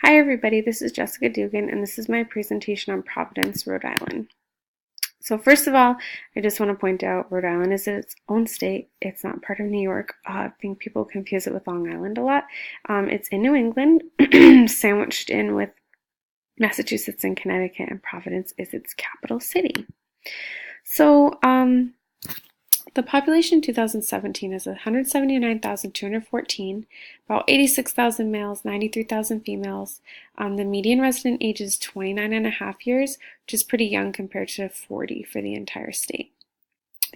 Hi everybody, this is Jessica Dugan and this is my presentation on Providence, Rhode Island. So first of all, I just want to point out Rhode Island is its own state. It's not part of New York. I think people confuse it with Long Island a lot. It's in New England, sandwiched in with Massachusetts and Connecticut, and Providence is its capital city. So the population in 2017 is 179,214, about 86,000 males, 93,000 females. The median resident age is 29 and a half years, which is pretty young compared to 40 for the entire state.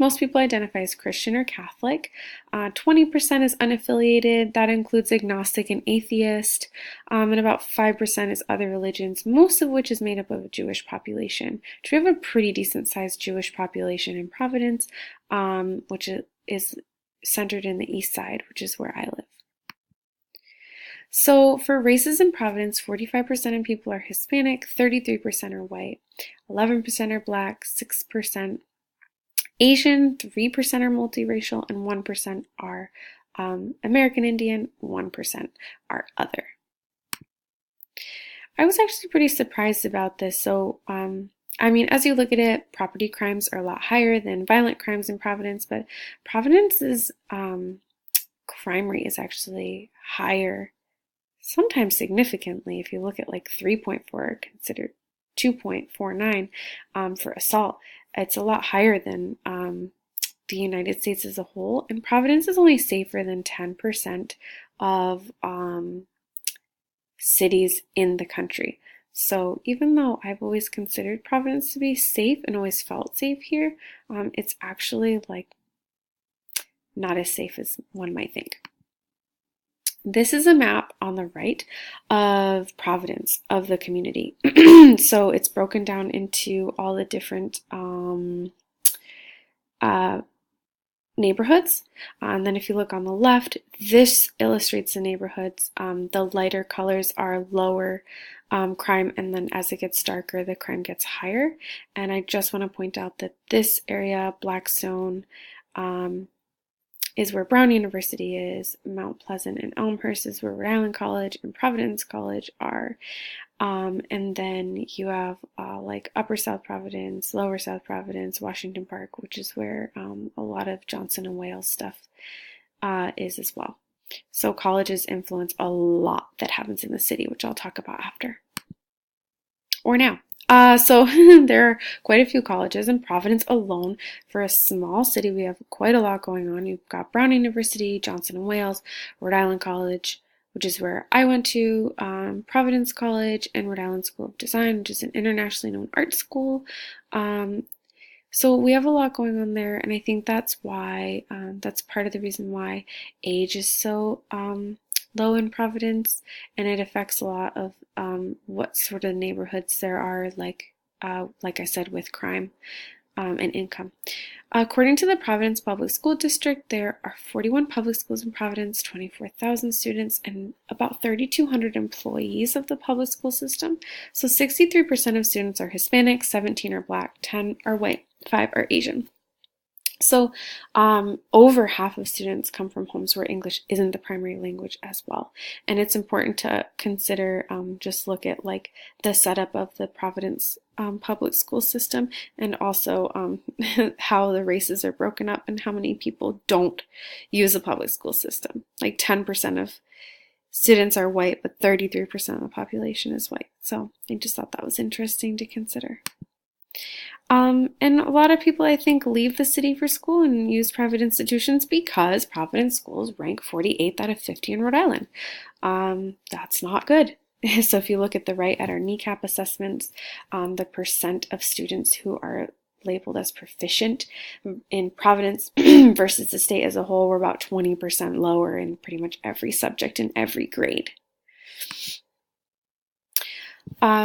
Most people identify as Christian or Catholic. 20% is unaffiliated. That includes agnostic and atheist. And about 5% is other religions, most of which is made up of a Jewish population. So we have a pretty decent sized Jewish population in Providence, which is centered in the east side, which is where I live. So for races in Providence, 45% of people are Hispanic, 33% are white, 11% are black, 6% Asian, 3% are multiracial, and 1% are American Indian, 1% are other. I was actually pretty surprised about this. So, as you look at it, property crimes are a lot higher than violent crimes in Providence, but Providence's crime rate is actually higher, sometimes significantly. If you look at like 3.4, considered 2.49 for assault. It's a lot higher than the United States as a whole, and Providence is only safer than 10% of cities in the country. So even though I've always considered Providence to be safe and always felt safe here, it's actually like not as safe as one might think. This is a map on the right of Providence, of the community. So it's broken down into all the different neighborhoods. And then if you look on the left, this illustrates the neighborhoods. The lighter colors are lower crime, and then as it gets darker, the crime gets higher. And I just want to point out that this area, Blackstone, is where Brown University is, Mount Pleasant and Elmhurst is where Rhode Island College and Providence College are. And then you have like Upper South Providence, Lower South Providence, Washington Park, which is where a lot of Johnson and Wales stuff is as well. So colleges influence a lot that happens in the city, which I'll talk about after. Or now. So there are quite a few colleges in Providence alone. For a small city, we have quite a lot going on. You've got Brown University, Johnson and Wales, Rhode Island College, which is where I went to, Providence College, and Rhode Island School of Design, which is an internationally known art school. So we have a lot going on there, and I think that's why, that's part of the reason why age is so low in Providence, and it affects a lot of what sort of neighborhoods there are, like I said, with crime and income. According to the Providence Public School District, there are 41 public schools in Providence, 24,000 students, and about 3,200 employees of the public school system. So 63% of students are Hispanic, 17 are black, 10 are white, 5 are Asian. So over half of students come from homes where English isn't the primary language as well. And it's important to consider, just look at like the setup of the Providence public school system, and also how the races are broken up and how many people don't use the public school system. Like 10% of students are white, but 33% of the population is white. So I just thought that was interesting to consider. And a lot of people, I think, leave the city for school and use private institutions because Providence schools rank 48th out of 50 in Rhode Island. That's not good. So if you look at the right at our kneecap assessments, the percent of students who are labeled as proficient in Providence versus the state as a whole, we're about 20% lower in pretty much every subject in every grade.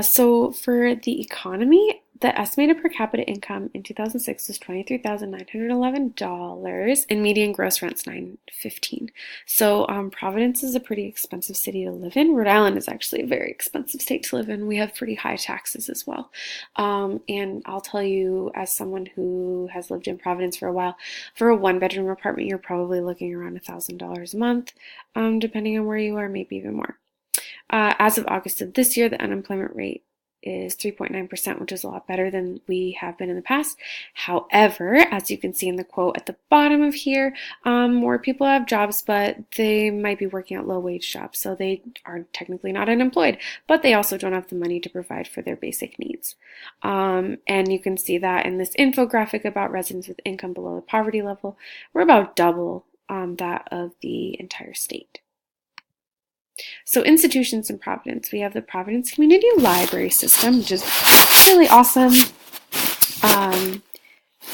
So for the economy, the estimated per capita income in 2006 was $23,911, and median gross rent's $915. So Providence is a pretty expensive city to live in. Rhode Island is actually a very expensive state to live in. We have pretty high taxes as well. And I'll tell you, as someone who has lived in Providence for a while, for a one-bedroom apartment, you're probably looking around $1,000 a month, depending on where you are, maybe even more. As of August of this year, the unemployment rate is 3.9%, which is a lot better than we have been in the past. However, as you can see in the quote at the bottom of here, more people have jobs, but they might be working at low-wage jobs, so they are technically not unemployed, but they also don't have the money to provide for their basic needs. And you can see that in this infographic about residents with income below the poverty level. We're about double that of the entire state. So institutions in Providence, we have the Providence Community Library System, which is really awesome.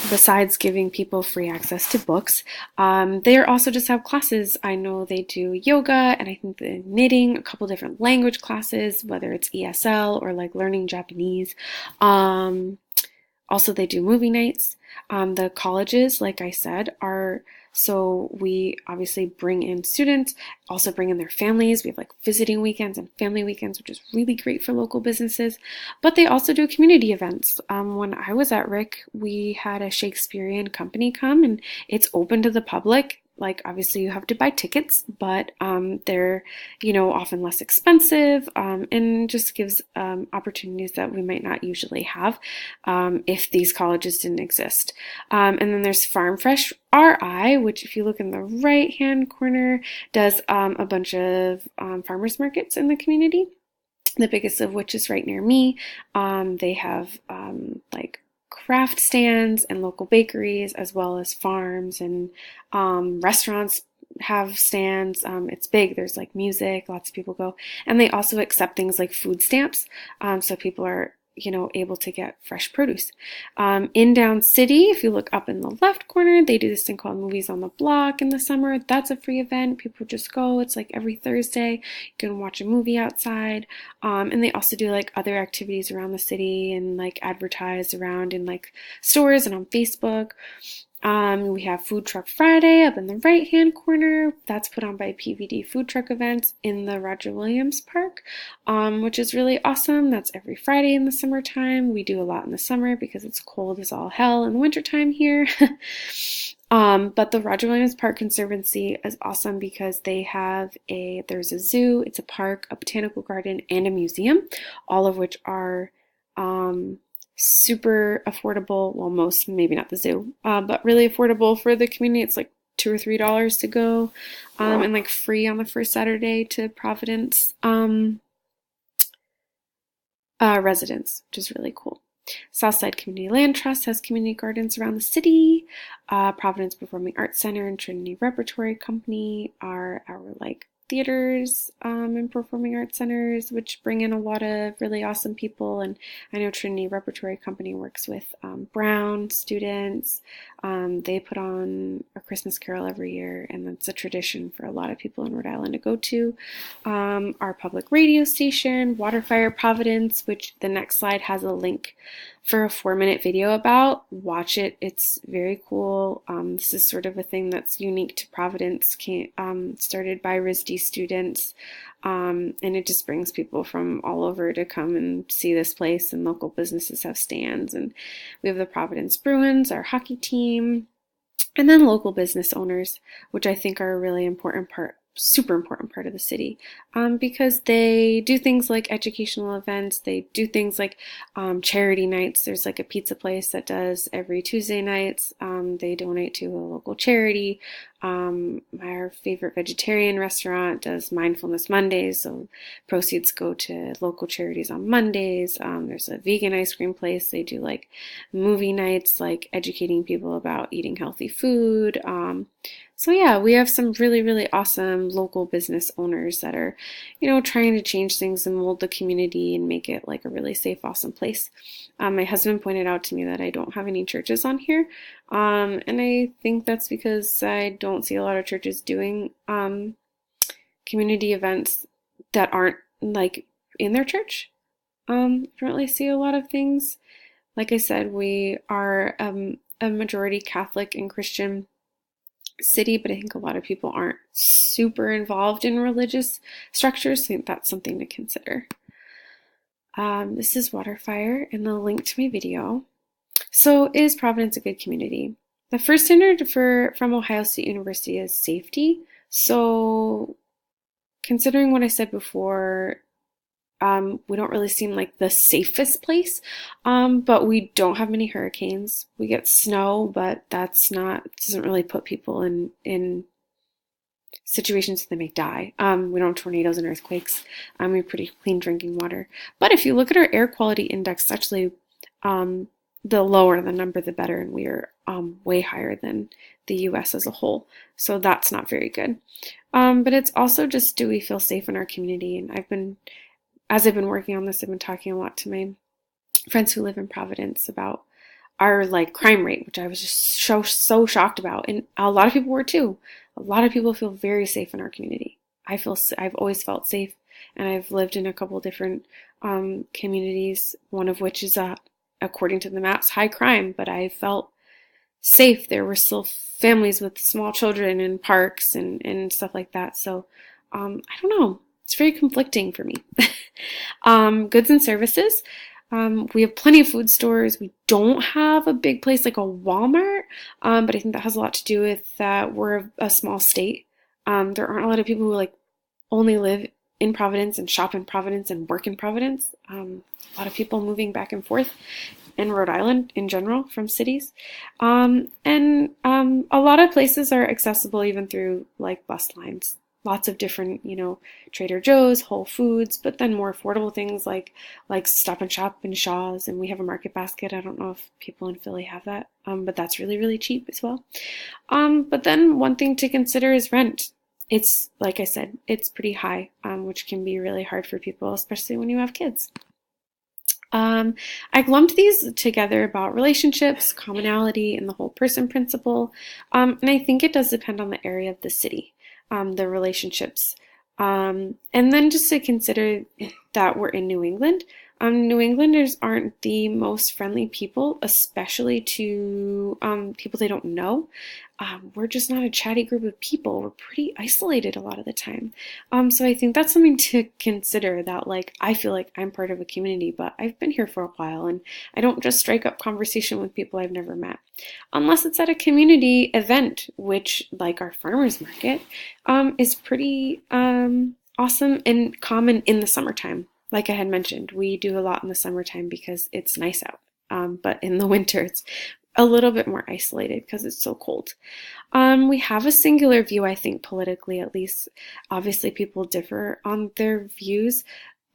Besides giving people free access to books, they also just have classes. I know they do yoga and I think the knitting, a couple different language classes, whether it's ESL or like learning Japanese. Also, they do movie nights. The colleges, like I said, so we obviously bring in students, also bring in their families. We have like visiting weekends and family weekends, which is really great for local businesses. But they also do community events. When I was at Rick, we had a Shakespearean company come, and it's open to the public. Like obviously you have to buy tickets, but they're often less expensive, and just gives opportunities that we might not usually have if these colleges didn't exist. And then there's Farm Fresh RI, which if you look in the right hand corner, does a bunch of farmers markets in the community. The biggest of which is right near me. They have like craft stands and local bakeries, as well as farms and restaurants have stands. It's big. There's like music, lots of people go. And they also accept things like food stamps. So people are able to get fresh produce. In Down City, if you look up in the left corner, they do this thing called Movies on the Block in the summer. That's a free event. People just go. It's like every Thursday. You can watch a movie outside. And they also do like other activities around the city and like advertise around in like stores and on Facebook. We have Food Truck Friday up in the right-hand corner. That's put on by PVD Food Truck Events in the Roger Williams Park, which is really awesome. That's every Friday in the summertime. We do a lot in the summer because it's cold as all hell in the wintertime here. But the Roger Williams Park Conservancy is awesome because there's a zoo, it's a park, a botanical garden, and a museum, all of which are super affordable. Well, most, maybe not the zoo, but really affordable for the community. It's like $2 or $3 to go, and like free on the first Saturday to Providence residents, which is really cool. Southside Community Land Trust has community gardens around the city. Providence Performing Arts Center and Trinity Repertory Company are our like theaters and performing arts centers, which bring in a lot of really awesome people. And I know Trinity Repertory Company works with Brown students. They put on a Christmas Carol every year, and that's a tradition for a lot of people in Rhode Island to go to. Our public radio station, Waterfire Providence, which the next slide has a link for a 4-minute video about. Watch it. It's very cool. This is sort of a thing that's unique to Providence, started by RISD students, and it just brings people from all over to come and see this place, and local businesses have stands. And we have the Providence Bruins, our hockey team, and then local business owners, which I think are a really important part, super important part of the city, because they do things like educational events. They do things like charity nights. There's like a pizza place that does every Tuesday nights. They donate to a local charity. Our favorite vegetarian restaurant does Mindfulness Mondays, so proceeds go to local charities on Mondays. There's a vegan ice cream place. They do like movie nights, like educating people about eating healthy food. So yeah, we have some really, really awesome local business owners that are, trying to change things and mold the community and make it like a really safe, awesome place. My husband pointed out to me that I don't have any churches on here. And I think that's because I don't see a lot of churches doing community events that aren't like in their church. I don't really see a lot of things. Like I said, we are a majority Catholic and Christian city, but I think a lot of people aren't super involved in religious structures, so I think that's something to consider. This is Waterfire and the link to my video. So is Providence a good community? The first standard from Ohio State University is safety. So considering what I said before, we don't really seem like the safest place, but we don't have many hurricanes. We get snow, but doesn't really put people in situations that they may die. We don't have tornadoes and earthquakes. We have pretty clean drinking water. But if you look at our air quality index, actually, um, the lower the number, the better, and we are way higher than the U.S. as a whole. So that's not very good. But it's also just, do we feel safe in our community? And as I've been working on this, I've been talking a lot to my friends who live in Providence about our like crime rate, which I was just so shocked about, and a lot of people were too. A lot of people feel very safe in our community. I've always felt safe, and I've lived in a couple different communities, one of which is according to the maps, high crime, but I felt safe. There were still families with small children in parks and stuff like that. So I don't know. It's very conflicting for me. Goods and services. We have plenty of food stores. We don't have a big place like a Walmart, but I think that has a lot to do with that we're a small state. There aren't a lot of people who like only live in Providence and shop in Providence and work in Providence. A lot of people moving back and forth in Rhode Island in general from cities. And a lot of places are accessible even through like bus lines. Lots of different, Trader Joe's, Whole Foods, but then more affordable things like Stop and Shop and Shaw's, and we have a Market Basket. I don't know if people in Philly have that, but that's really, really cheap as well. But then one thing to consider is rent. It's, like I said, it's pretty high, which can be really hard for people, especially when you have kids. I lumped these together about relationships, commonality, and the whole person principle. And I think it does depend on the area of the city, the relationships. And then just to consider that we're in New England. New Englanders aren't the most friendly people, especially to people they don't know. We're just not a chatty group of people. We're pretty isolated a lot of the time. So I think that's something to consider, that like I feel like I'm part of a community, but I've been here for a while and I don't just strike up conversation with people I've never met. Unless it's at a community event, which like our farmers market is pretty awesome and common in the summertime. Like I had mentioned, we do a lot in the summertime because it's nice out. But in the winter, it's a little bit more isolated because it's so cold. We have a singular view, I think, politically at least. Obviously, people differ on their views,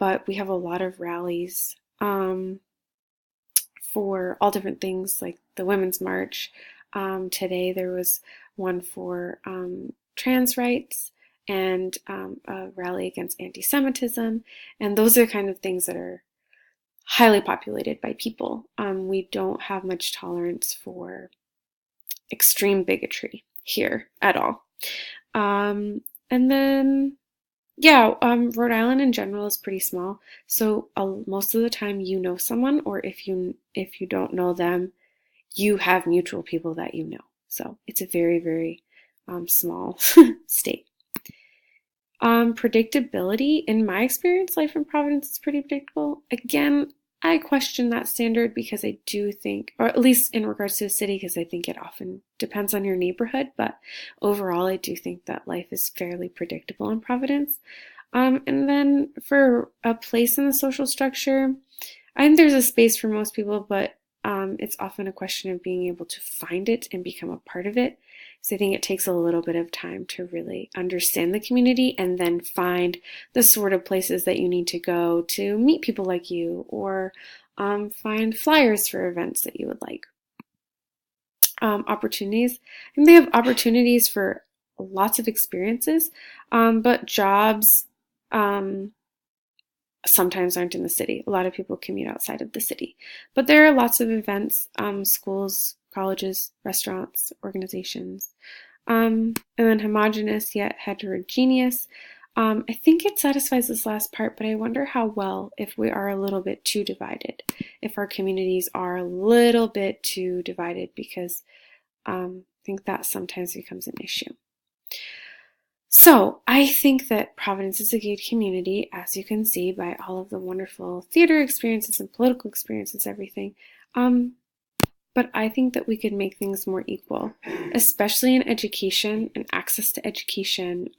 but we have a lot of rallies for all different things, like the Women's March. Today there was one for trans rights and a rally against anti-Semitism, and those are kind of things that are highly populated by people. We don't have much tolerance for extreme bigotry here at all. And then, yeah, Rhode Island in general is pretty small, so most of the time you know someone, or if you don't know them, you have mutual people that you know. So it's a very, very small state. Predictability, in my experience, life in Providence is pretty predictable. Again, I question that standard because I do think, or at least in regards to the city, because I think it often depends on your neighborhood, but overall I do think that life is fairly predictable in Providence. And then for a place in the social structure, I think there's a space for most people, but it's often a question of being able to find it and become a part of it. So I think it takes a little bit of time to really understand the community and then find the sort of places that you need to go to meet people like you, or find flyers for events that you would like. Opportunities. And they have opportunities for lots of experiences, but jobs sometimes aren't in the city. A lot of people commute outside of the city. But there are lots of events, schools, colleges, restaurants, organizations, and then homogeneous yet heterogeneous. I think it satisfies this last part, but I wonder how well if we are a little bit too divided, if our communities are a little bit too divided, because I think that sometimes becomes an issue. So I think that Providence is a gay community, as you can see by all of the wonderful theater experiences and political experiences, everything. but I think that we could make things more equal, especially in education and access to education,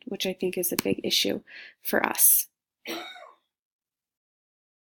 which I think is a big issue for us.